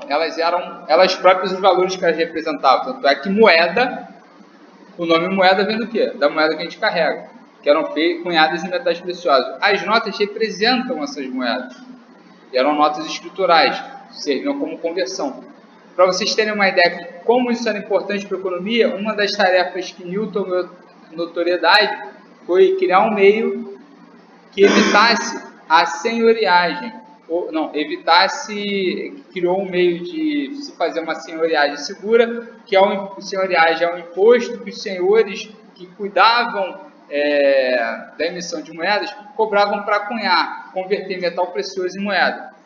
elas eram elas próprias os valores que elas representavam. Tanto é que moeda, o nome moeda vem do quê? Da moeda que a gente carrega, que eram cunhadas em metais preciosos. As notas representam essas moedas, e eram notas escriturais, serviam como conversão. Para vocês terem uma ideia de como isso era importante para a economia, uma das tarefas que Newton ganhou notoriedade foi criar um meio que evitasse a senhoriagem, ou não, criou um meio de se fazer uma senhoriagem segura, que senhoriagem é um imposto que os senhores que cuidavam da emissão de moedas cobravam para cunhar, converter metal precioso em moeda.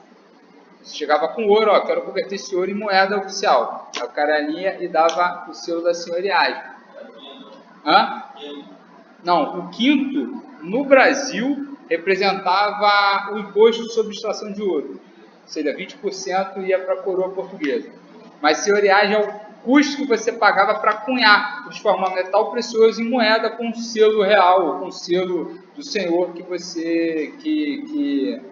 Você chegava com ouro, quero converter esse ouro em moeda oficial. Aí o cara ia e dava o selo da senhoriagem. Não, o quinto, no Brasil, representava o imposto sobre extração de ouro. Ou seja, 20% ia para a coroa portuguesa. Mas senhoriagem é o custo que você pagava para cunhar, transformar metal precioso em moeda com um selo real, com um selo do senhor que você que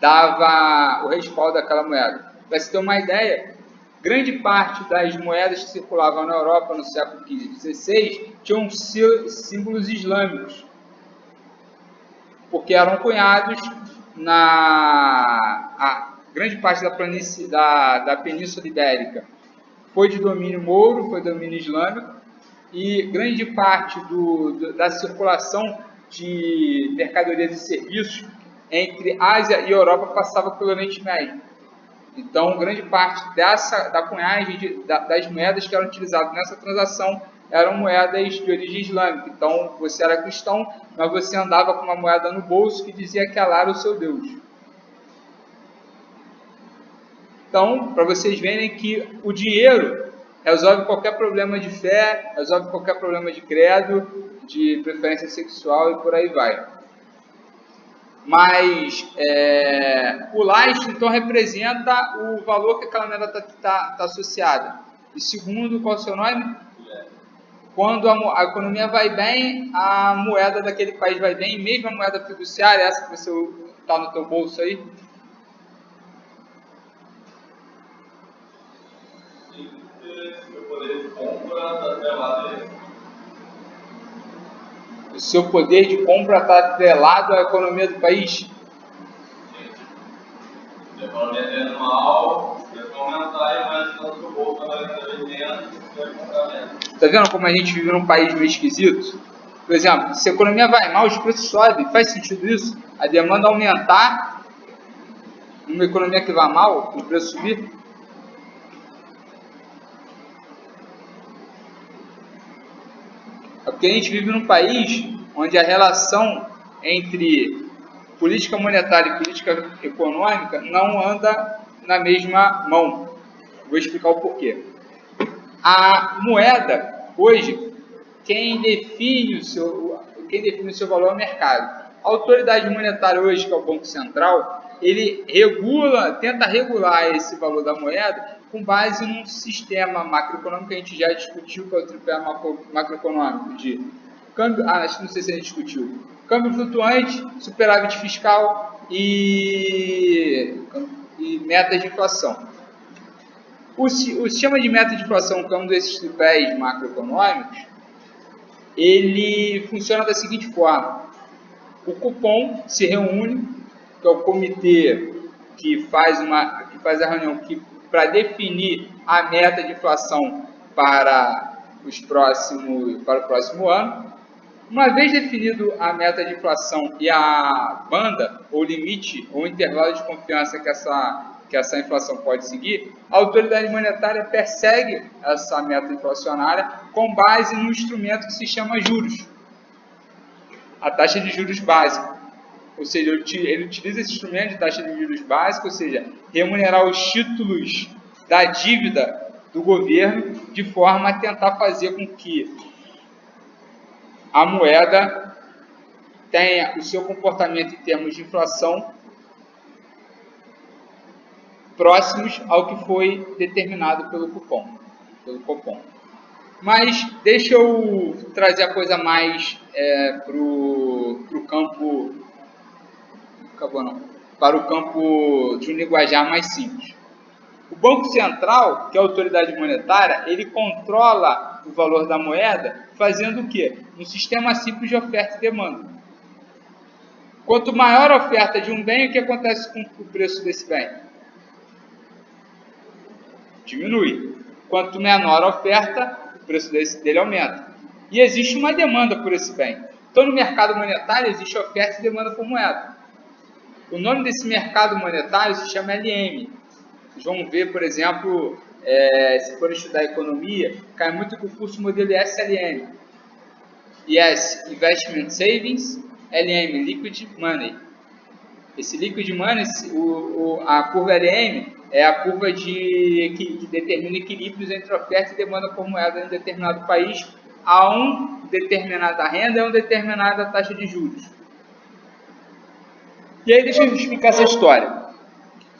dava o respaldo daquela moeda. Para você ter uma ideia, grande parte das moedas que circulavam na Europa no século XV e XVI tinham símbolos islâmicos, porque eram cunhados a grande parte da planície da Península Ibérica foi de domínio mouro, foi domínio islâmico, e grande parte da circulação de mercadorias e serviços entre Ásia e Europa passava pelo Oriente Médio. Então, grande parte da cunhagem das moedas que eram utilizadas nessa transação eram moedas de origem islâmica. Então, você era cristão, mas você andava com uma moeda no bolso que dizia que Allah era o seu Deus. Então, para vocês verem que o dinheiro resolve qualquer problema de fé, resolve qualquer problema de credo, de preferência sexual e por aí vai. Mas o lastro, então, representa o valor que aquela moeda está associada. E segundo, qual é o seu nome? Quando a economia vai bem, a moeda daquele país vai bem, mesmo a moeda fiduciária, essa que você está no teu bolso aí. O seu poder de compra está atrelado à economia do país? Se a economia é anual, vai aumentar, mas no seu bolso vai estar vendendo, vai comprar menos. Está vendo como a gente vive num país meio esquisito? Por exemplo, se a economia vai mal, os preços sobem. Faz sentido isso? A demanda aumentar numa economia que vai mal, o preço subir? É porque a gente vive num país onde a relação entre política monetária e política econômica não anda na mesma mão. Vou explicar o porquê. A moeda, hoje, quem define o seu valor é o mercado. A autoridade monetária hoje, que é o Banco Central, ele tenta regular esse valor da moeda com base num sistema macroeconômico que a gente já discutiu, que é o tripé macroeconômico de câmbio, não sei se a gente discutiu, câmbio flutuante, superávit fiscal e meta de inflação. O sistema de meta de inflação, que é um desses tripés macroeconômicos, ele funciona da seguinte forma: o cupom se reúne, que é o comitê que faz a reunião para definir a meta de inflação para o próximo ano. Uma vez definido a meta de inflação e a banda, ou limite, ou intervalo de confiança que essa inflação pode seguir, a autoridade monetária persegue essa meta inflacionária com base no instrumento que se chama juros, a taxa de juros básica. Ou seja, ele utiliza esse instrumento de taxa de juros básica, ou seja, remunerar os títulos da dívida do governo de forma a tentar fazer com que a moeda tenha o seu comportamento em termos de inflação próximos ao que foi determinado pelo Copom. Mas deixa eu trazer a coisa mais para o campo de um linguajar mais simples. O Banco Central, que é a autoridade monetária, ele controla o valor da moeda fazendo o quê? Um sistema simples de oferta e demanda. Quanto maior a oferta de um bem, o que acontece com o preço desse bem? Diminui. Quanto menor a oferta, o preço dele aumenta. E existe uma demanda por esse bem. Então, no mercado monetário, existe oferta e demanda por moeda. O nome desse mercado monetário se chama LM. Vocês vão ver, por exemplo, se for estudar economia, cai muito com o curso modelo SLM. Yes, Investment Savings, LM, Liquid Money. Esse Liquid Money, a curva LM, é a curva que determina equilíbrios entre oferta e demanda por moeda em um determinado país a uma determinada renda e a uma determinada taxa de juros. E aí deixa eu explicar essa história.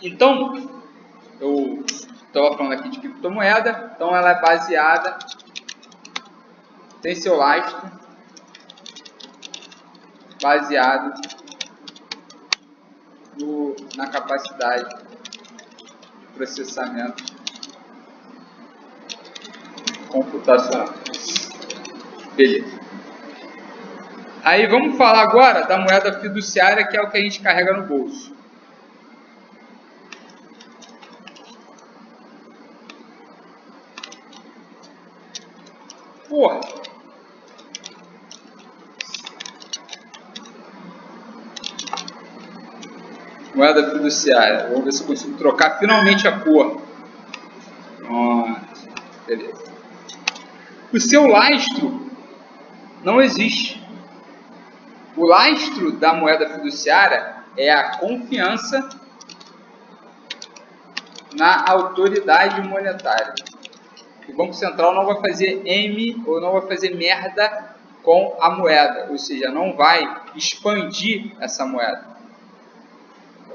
Então, eu estava falando aqui de criptomoeda, então ela é baseada, tem seu lastro, baseado na capacidade de processamento computacional. Beleza. Aí vamos falar agora da moeda fiduciária, que é o que a gente carrega no bolso. Porra! Moeda fiduciária. Vamos ver se eu consigo trocar finalmente a cor. Pronto. Beleza. O seu lastro não existe. O lastro da moeda fiduciária é a confiança na autoridade monetária. O Banco Central não vai fazer ou não vai fazer merda com a moeda, ou seja, não vai expandir essa moeda.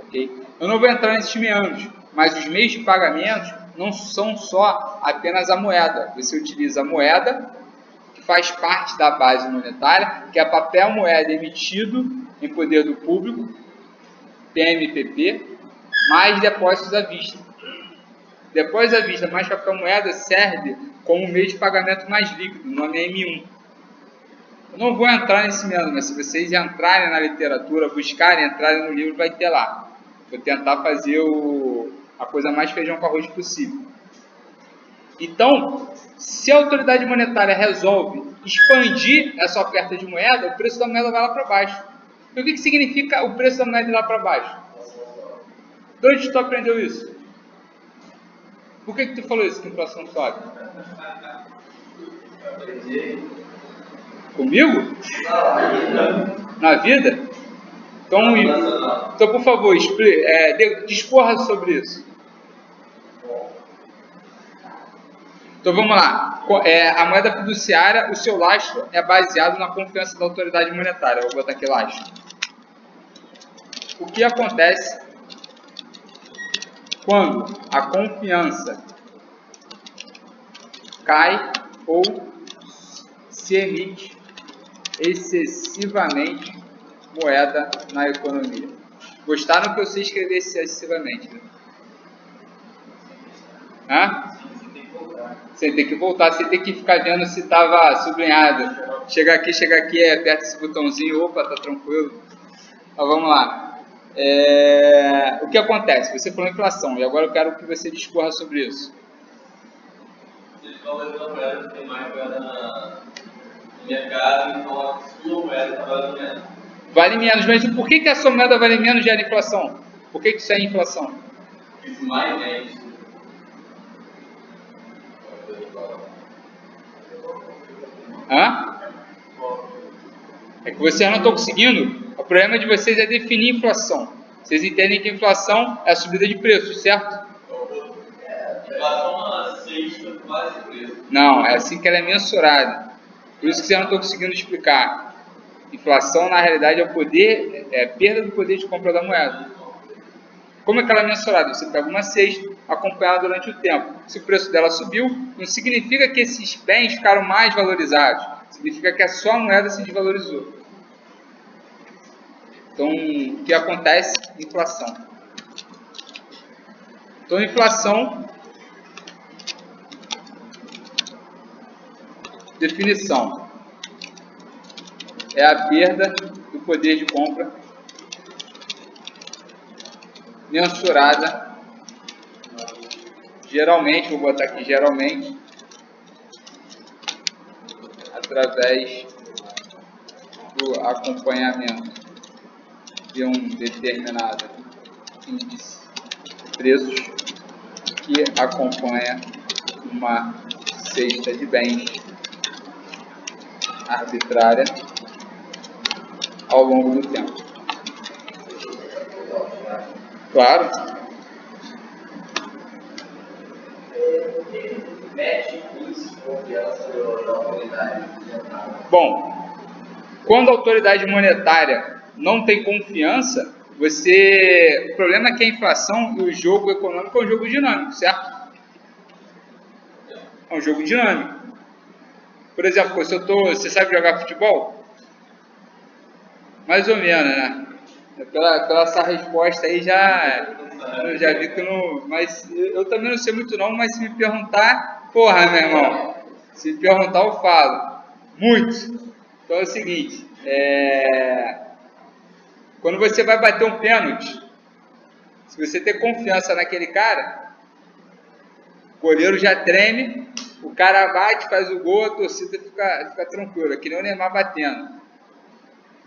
Okay? Eu não vou entrar nesses meandros, mas os meios de pagamento não são só apenas a moeda. Você utiliza a moeda, que faz parte da base monetária, que é papel moeda emitido em poder do público, PMPP, mais depósitos à vista. Depósitos à vista mais papel moeda serve como meio de pagamento mais líquido, o nome é M1. Eu não vou entrar nesse meandro, mas se vocês entrarem na literatura, buscarem, entrarem no livro, vai ter lá. Vou tentar fazer a coisa mais feijão com arroz possível. Então, se a autoridade monetária resolve expandir essa oferta de moeda, o preço da moeda vai lá para baixo. E o que significa o preço da moeda ir lá para baixo? De onde tu aprendeu isso? Por que tu falou isso, que a inflação sobe? Comigo? Na vida? Então, por favor, discorra sobre isso. Então vamos lá. A moeda fiduciária, o seu lastro é baseado na confiança da autoridade monetária. Eu vou botar aqui lastro. O que acontece quando a confiança cai ou se emite excessivamente moeda na economia? Gostaram que eu sei escrever excessivamente, né? Hã? Sem ter que voltar, sem ter que ficar vendo se estava sublinhado. Chegar aqui, aperta esse botãozinho, opa, tá tranquilo. Então vamos lá. O que acontece? Você falou inflação, e agora eu quero que você discorra sobre isso. Você falou que a moeda tem mais moeda no mercado, então a sua moeda está valendo menos. Vale menos, mas por que a sua moeda vale menos gera inflação? Por que isso é inflação? Isso mais gente. Hã? É que vocês não estão conseguindo. O problema de vocês é definir inflação. Vocês entendem que inflação é a subida de preços, certo? Inflação é uma sexta quase preço. Não, é assim que ela é mensurada. Por isso que vocês não estão conseguindo explicar. Inflação, na realidade, é a perda do poder de compra da moeda. Como é que ela é mensurada? Você pega uma cesta, acompanha ela durante o tempo. Se o preço dela subiu, não significa que esses bens ficaram mais valorizados. Significa que a sua moeda se desvalorizou. Então, o que acontece? Inflação. Então, inflação Definição. É a perda do poder de compra mensurada, geralmente, vou botar aqui geralmente, através do acompanhamento de um determinado índice de preços que acompanha uma cesta de bens arbitrária ao longo do tempo. Claro. Bom, quando a autoridade monetária não tem confiança, o problema é que a inflação e o jogo econômico é um jogo dinâmico, certo? É um jogo dinâmico. Por exemplo, você sabe jogar futebol? Mais ou menos, né? Pela essa resposta aí eu já vi que não... Mas eu também não sei muito não, mas se me perguntar, porra, meu irmão, se me perguntar eu falo. Muito. Então é o seguinte, quando você vai bater um pênalti, se você ter confiança naquele cara, o goleiro já treme, o cara bate, faz o gol, a torcida fica tranquila, que nem o Neymar batendo.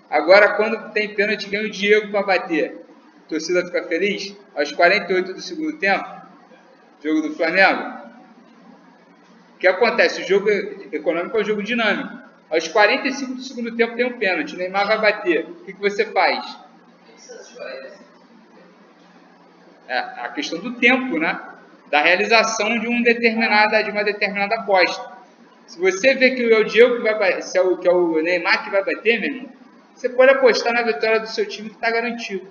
Agora, quando tem pênalti, vem o Diego para bater. A torcida fica feliz? Aos 48 do segundo tempo, jogo do Flamengo. O que acontece? O jogo econômico é um jogo dinâmico. Aos 45 do segundo tempo tem um pênalti, o Neymar vai bater. O que você faz? É a questão do tempo, né? Da realização de uma determinada aposta. Se você vê que é o Diego que vai bater, que é o Neymar que vai bater, meu irmão, você pode apostar na vitória do seu time que está garantido.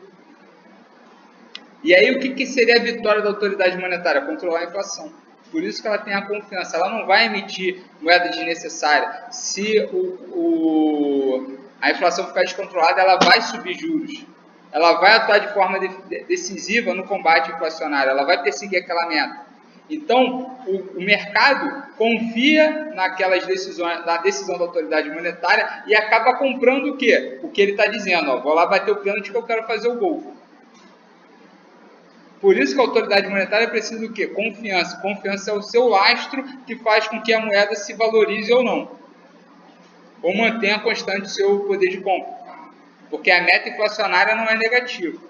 E aí o que seria a vitória da autoridade monetária? Controlar a inflação. Por isso que ela tem a confiança. Ela não vai emitir moeda desnecessária. Se a inflação ficar descontrolada, ela vai subir juros. Ela vai atuar de forma decisiva no combate inflacionário. Ela vai perseguir aquela meta. Então, o mercado confia naquelas decisões, na decisão da autoridade monetária e acaba comprando o quê? O que ele está dizendo. Ó, vou lá bater o pênalti que eu quero fazer o gol. Por isso que a autoridade monetária precisa do quê? Confiança. Confiança é o seu lastro que faz com que a moeda se valorize ou não. Ou mantenha constante o seu poder de compra. Porque a meta inflacionária não é negativa.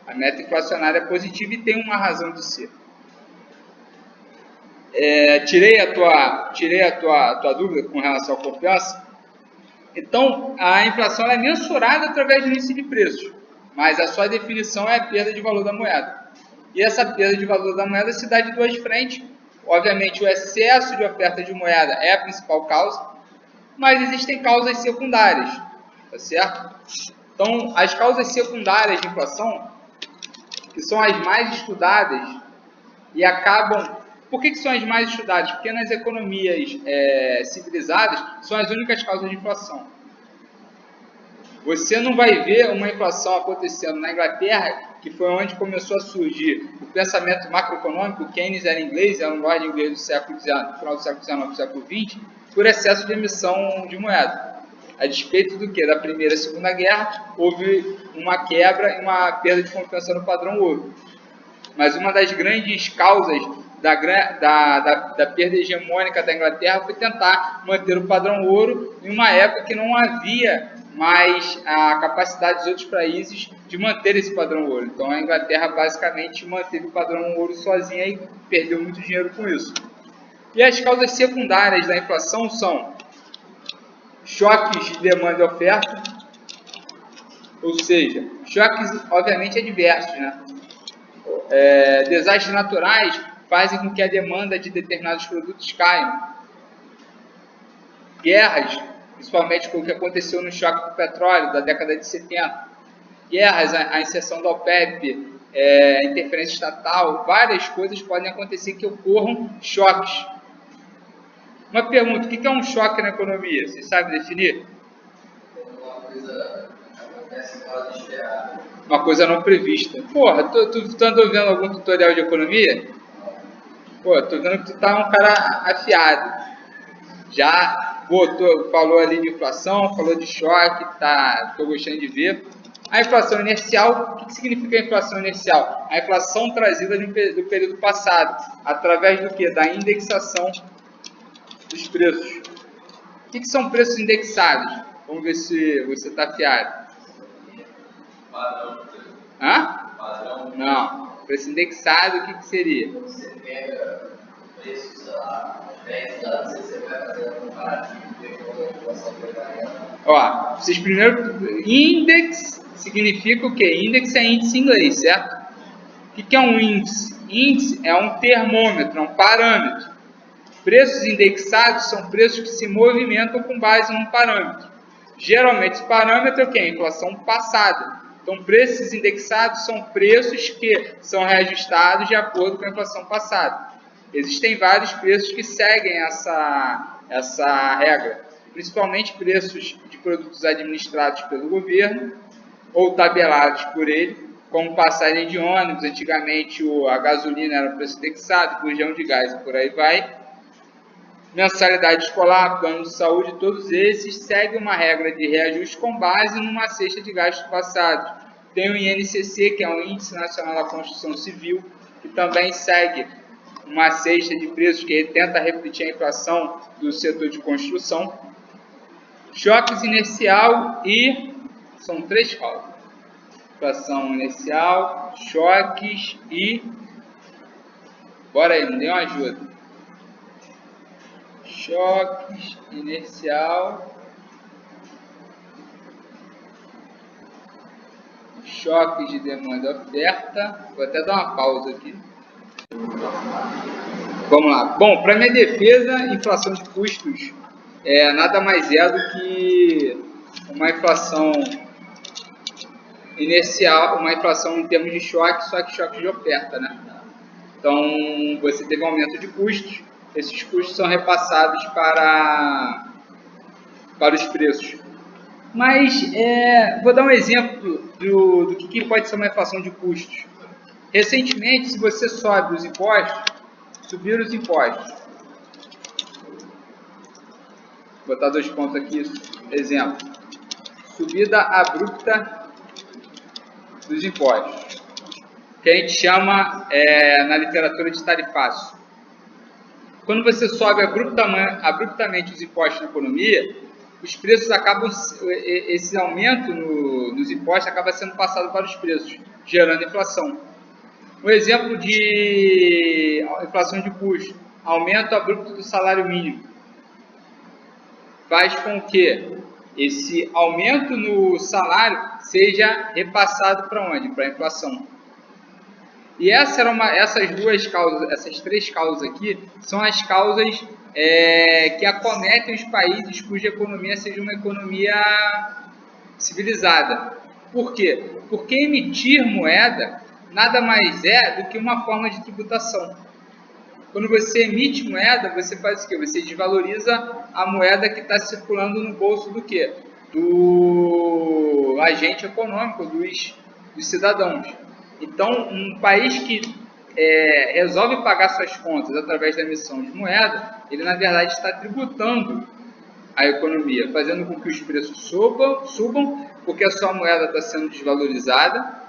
A meta inflacionária é positiva e tem uma razão de ser. Tirei a tua dúvida com relação à confiança. Então, a inflação é mensurada através do índice de preços, mas a sua definição é a perda de valor da moeda. E essa perda de valor da moeda se dá de duas frentes. Obviamente, o excesso de oferta de moeda é a principal causa, mas existem causas secundárias, tá certo? Então, as causas secundárias de inflação, que são as mais estudadas e acabam... Por que são as mais estudadas? Porque nas economias civilizadas são as únicas causas de inflação. Você não vai ver uma inflação acontecendo na Inglaterra, que foi onde começou a surgir o pensamento macroeconômico. Keynes era inglês, era um lord inglês do século XIX, final do século XIX, do século XX, por excesso de emissão de moeda. A despeito do que? Da Primeira e Segunda Guerra, houve uma quebra e uma perda de confiança no padrão ouro. Mas uma das grandes causas da perda hegemônica da Inglaterra foi tentar manter o padrão ouro em uma época que não havia mais a capacidade dos outros países de manter esse padrão ouro. Então a Inglaterra basicamente manteve o padrão ouro sozinha e perdeu muito dinheiro com isso. E as causas secundárias da inflação são choques de demanda e oferta, ou seja, choques obviamente adversos, né? Desastres naturais fazem com que a demanda de determinados produtos caia. Guerras, principalmente com o que aconteceu no choque do petróleo da década de 70. Guerras, a inserção da OPEP, a interferência estatal, várias coisas podem acontecer que ocorram choques. Uma pergunta, o que é um choque na economia? Vocês sabem definir? Uma coisa acontece fora do esperado. Uma coisa não prevista. Porra, tu andou vendo algum tutorial de economia? Pô, tô vendo que tu tá um cara afiado. Já falou ali de inflação, falou de choque, estou gostando de ver. A inflação inercial, o que significa a inflação inercial? A inflação trazida do período passado, através do que? Da indexação dos preços. O que são preços indexados? Vamos ver se você está afiado. Padrão. Hã? Padrão. Não. Preço indexado, o que seria? Você pega preços, sei lá, 10 anos, você vai fazer a comparativa e ver como a inflação foi variando. Ó, vocês primeiro... Index significa o quê? Index é índice em inglês, certo? O que é um índice? Índice é um termômetro, é um parâmetro. Preços indexados são preços que se movimentam com base num parâmetro. Geralmente, esse parâmetro é o quê? A inflação passada. Então, preços indexados são preços que são reajustados de acordo com a inflação passada. Existem vários preços que seguem essa regra, principalmente preços de produtos administrados pelo governo ou tabelados por ele, como passagem de ônibus. Antigamente, a gasolina era um preço indexado, bujão de gás e por aí vai. Mensalidade escolar, plano de saúde, todos esses seguem uma regra de reajuste com base numa cesta de gastos passados. Tem o INCC, que é o Índice Nacional da Construção Civil, que também segue uma cesta de preços que tenta refletir a inflação do setor de construção. Choques inercial e... são três causas. Inflação inercial, choques e... bora aí, me dê uma ajuda. Choques, inercial, choques de demanda e oferta. Vou até dar uma pausa aqui. Vamos lá. Bom, para minha defesa, inflação de custos nada mais é do que uma inflação inercial, uma inflação em termos de choque, só que choque de oferta, né? Então, você teve um aumento de custos. Esses custos são repassados para os preços. Mas vou dar um exemplo do que pode ser uma inflação de custos. Recentemente, se você sobe os impostos, subiram os impostos. Vou botar 2 pontos aqui, exemplo. Subida abrupta dos impostos, que a gente chama na literatura de tarifaço. Quando você sobe abruptamente os impostos na economia, os preços acabam, esse aumento nos impostos acaba sendo passado para os preços, gerando inflação. Um exemplo de inflação de custo, aumento abrupto do salário mínimo, faz com que esse aumento no salário seja repassado para onde? Para a inflação. E essas duas causas, essas três causas aqui, são as causas que acometem os países cuja economia seja uma economia civilizada. Por quê? Porque emitir moeda nada mais é do que uma forma de tributação. Quando você emite moeda, você faz o quê? Você desvaloriza a moeda que está circulando no bolso do quê? Do agente econômico, dos cidadãos. Então, um país que resolve pagar suas contas através da emissão de moeda, ele na verdade está tributando a economia, fazendo com que os preços subam porque a sua moeda está sendo desvalorizada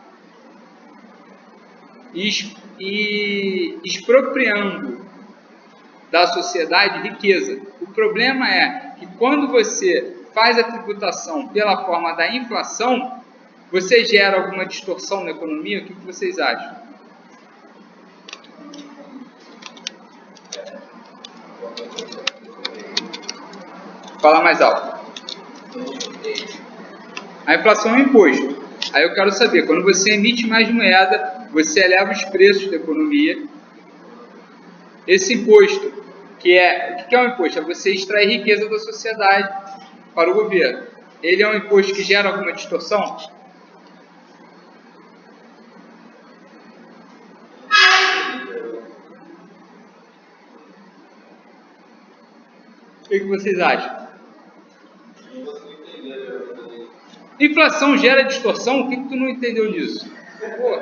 e expropriando da sociedade riqueza. O problema é que quando você faz a tributação pela forma da inflação, você gera alguma distorção na economia? O que vocês acham? Fala mais alto. A inflação é um imposto. Aí eu quero saber, quando você emite mais moeda, você eleva os preços da economia. Esse imposto, o que é um imposto? É você extrair riqueza da sociedade para o governo. Ele é um imposto que gera alguma distorção? O que vocês acham? Inflação gera distorção? O que tu não entendeu nisso? Pô.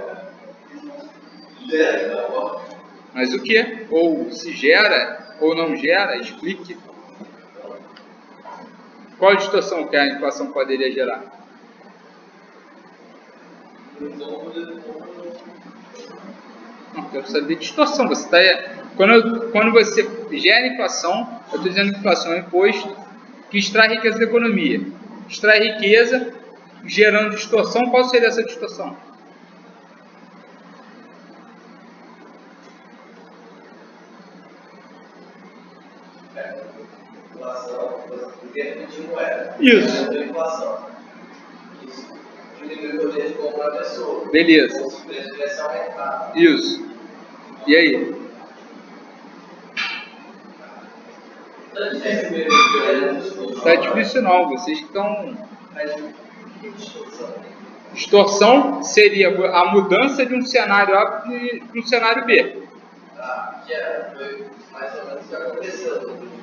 Mas o que? Ou se gera ou não gera? Explique. Qual distorção que a inflação poderia gerar? Não, quero saber distorção. Você tá, quando você gera inflação, eu estou dizendo que inflação é um imposto que extrai riqueza da economia. Extrai riqueza, gerando distorção. Qual seria essa distorção? Inflação, porque emitir moeda. Isso. Inflação. Isso diminui o poder de compra da pessoa. Beleza. O preço vai ser aumentado. Isso. E aí? Tá difícil não, vocês que estão... Distorção seria a mudança de um cenário A para um cenário B. Que foi mais ou menos o que aconteceu.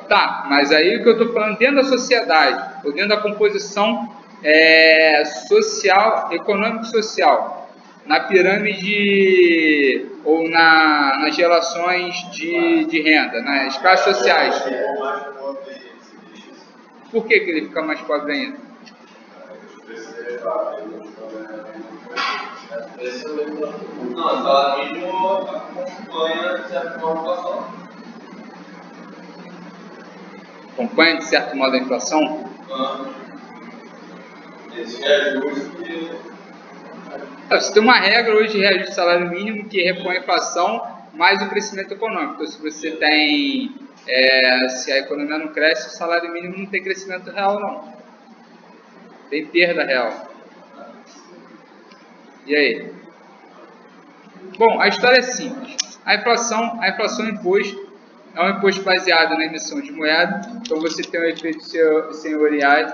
Tá, mas aí o que eu estou falando dentro da sociedade, ou dentro da composição social, econômico-social, na pirâmide ou nas relações de renda, nas classes sociais. Por que ele fica mais pobre ainda? Não, o salário mínimo acompanha de certa forma a inflação. Acompanha de certo modo a inflação? Esse reajuste. Você tem uma regra hoje de reajuste de salário mínimo que repõe a inflação mais o crescimento econômico. Então, se você tem, se a economia não cresce, o salário mínimo não tem crescimento real, não. Tem perda real. E aí? Bom, a história é simples. A inflação é um imposto. É um imposto baseado na emissão de moeda. Então, você tem um efeito senhoriais,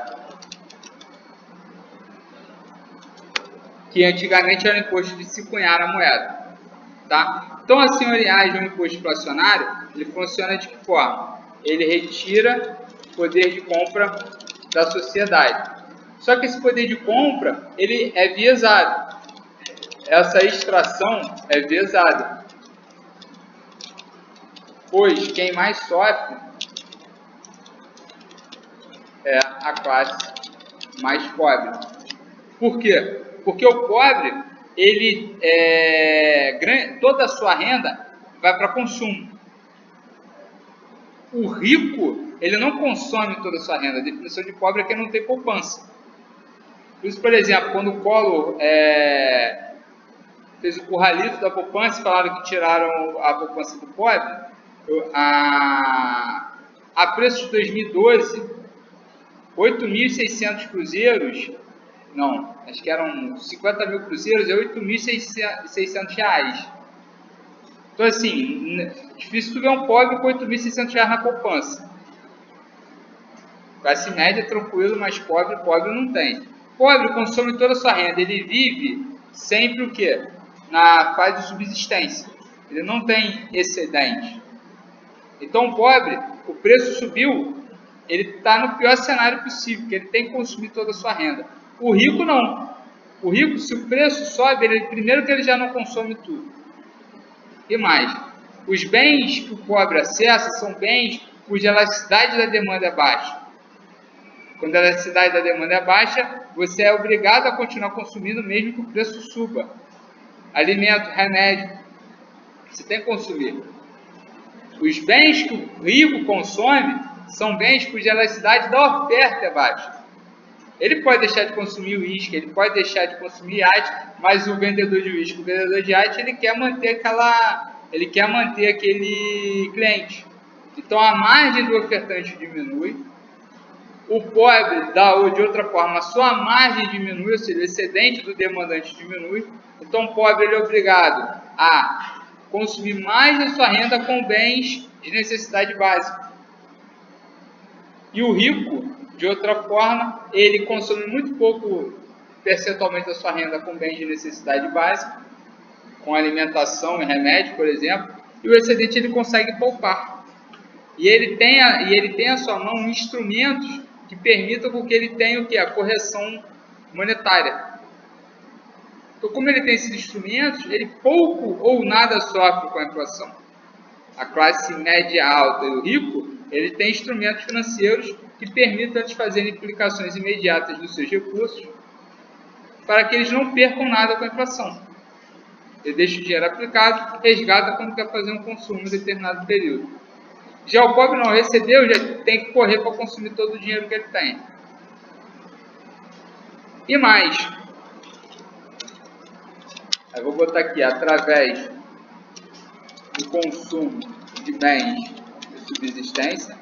que antigamente era o imposto de se cunhar a moeda. Tá? Então, a senhoriais de um imposto inflacionário, ele funciona de que forma? Ele retira o poder de compra da sociedade. Só que esse poder de compra, ele é viesado. Essa extração é viesada. Pois quem mais sofre é a classe mais pobre. Por quê? Porque o pobre, ele toda a sua renda vai para consumo. O rico, ele não consome toda a sua renda. A definição de pobre é que não tem poupança. Por isso, por exemplo, quando o Collor fez o curralito da poupança, falaram que tiraram a poupança do pobre, a preço de 2012, 8.600 cruzeiros, não, acho que eram 50 mil cruzeiros, é 8.600 reais. Então, assim, difícil tu ver um pobre com 8.600 reais na poupança. Classe média, tranquilo, mas pobre não tem. Pobre consome toda a sua renda, ele vive sempre o quê? Na fase de subsistência. Ele não tem excedente. Então, o pobre, o preço subiu, ele está no pior cenário possível, porque ele tem que consumir toda a sua renda. O rico não. O rico, se o preço sobe, primeiro que ele já não consome tudo. E mais, os bens que o pobre acessa são bens cuja elasticidade da demanda é baixa. Quando a elasticidade da demanda é baixa, você é obrigado a continuar consumindo mesmo que o preço suba. Alimento, remédio, você tem que consumir. Os bens que o rico consome são bens cuja elasticidade da oferta é baixa. Ele pode deixar de consumir uísque, ele pode deixar de consumir iate, mas o vendedor de uísque, o vendedor de iate, ele quer manter aquele cliente. Então a margem do ofertante diminui, o pobre, ou de outra forma, a sua margem diminui, ou seja, o excedente do demandante diminui. Então o pobre ele é obrigado a consumir mais da sua renda com bens de necessidade básica. E o rico, de outra forma, ele consome muito pouco percentualmente da sua renda com bens de necessidade básica, com alimentação e remédio, por exemplo, e o excedente ele consegue poupar. E ele tem à sua mão instrumentos que permitam que ele tenha o que? A correção monetária. Então, como ele tem esses instrumentos, ele pouco ou nada sofre com a inflação. A classe média alta e o rico, ele tem instrumentos financeiros que permita eles fazerem implicações imediatas dos seus recursos para que eles não percam nada com a inflação. Ele deixa o dinheiro aplicado, resgata quando quer fazer um consumo em determinado período. Já o pobre não recebeu, já tem que correr para consumir todo o dinheiro que ele tem. E mais, eu vou botar aqui, através do consumo de bens de subsistência,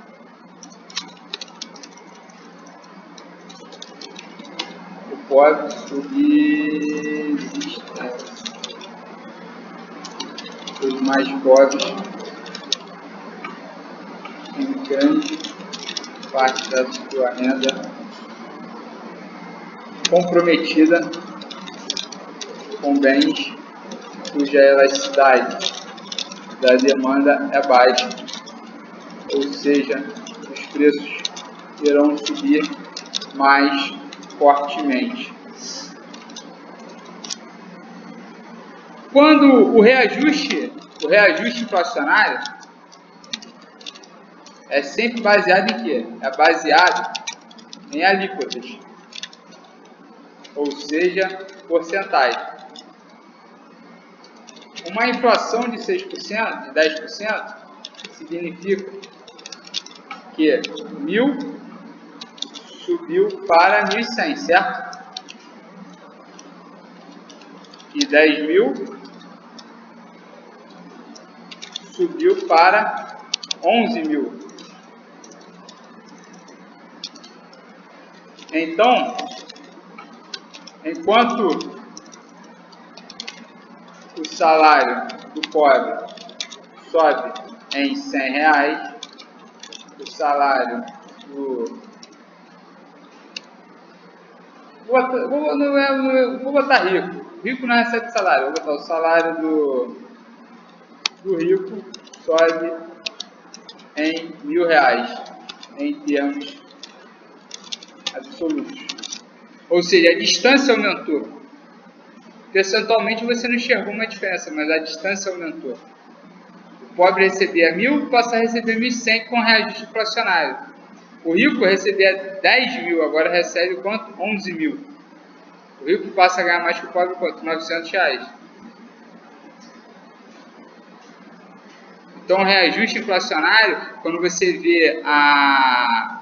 o pobre subsistência. Os mais pobres têm grande parte da sua renda comprometida com bens cuja elasticidade da demanda é baixa, ou seja, os preços irão subir mais fortemente. Quando o reajuste inflacionário é sempre baseado em quê? É baseado em alíquotas, ou seja, porcentagem. Uma inflação de 6%, de 10%, significa que 1.000 subiu para 1.100, certo? E 10.000 subiu para 11.000. Então, enquanto o salário do pobre sobe em R$100, o salário do... Vou botar rico. Rico não recebe salário. Vou botar o salário do rico sobe em R$1.000 em termos absolutos. Ou seja, a distância aumentou. Percentualmente você não enxergou uma diferença, mas a distância aumentou. O pobre recebia 1.000, passa a receber 1.100 com reajuste inflacionário. O rico recebia 10.000, agora recebe quanto? 11.000. O rico passa a ganhar mais que o pobre quanto? R$900. Então, o reajuste inflacionário, quando você vê a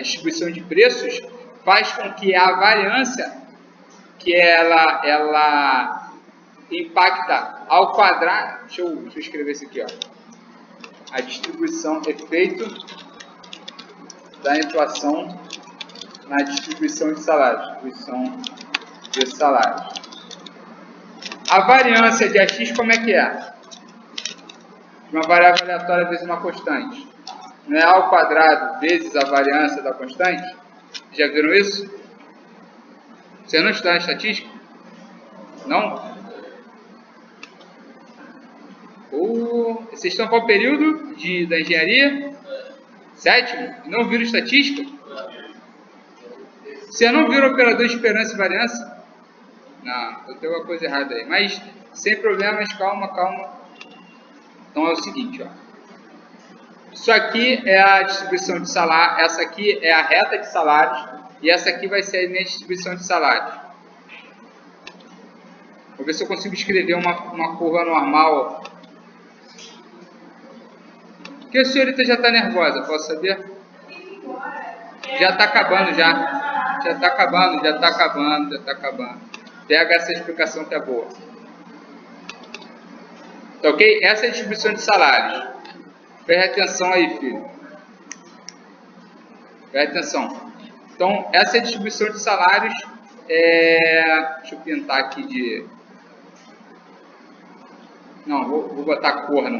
distribuição de preços, faz com que a variância que ela impacta ao quadrado, deixa eu escrever isso aqui, ó. A distribuição, efeito da inflação na distribuição de salários. A variância de AX como é que é? Uma variável aleatória vezes uma constante. Não é A ao quadrado vezes a variância da constante? Já viram isso? Você não está em estatística? Não? Vocês estão qual período da engenharia? Sétimo? Não viram estatística? Você não viram operador de esperança e variância? Não, eu tenho uma coisa errada aí. Mas, sem problemas, calma. Então é o seguinte, ó. Isso aqui é a distribuição de salário, essa aqui é a reta de salários e essa aqui vai ser a minha distribuição de salários. Vou ver se eu consigo escrever uma curva normal. Por que a senhorita já está nervosa? Posso saber? Já está acabando, já. Já está acabando. Pega essa explicação que é boa. Tá ok? Essa é a distribuição de salários. Preste atenção aí, filho. Preste atenção. Então, essa é a distribuição de salários. Deixa eu pintar aqui de... Não, vou botar cor, não.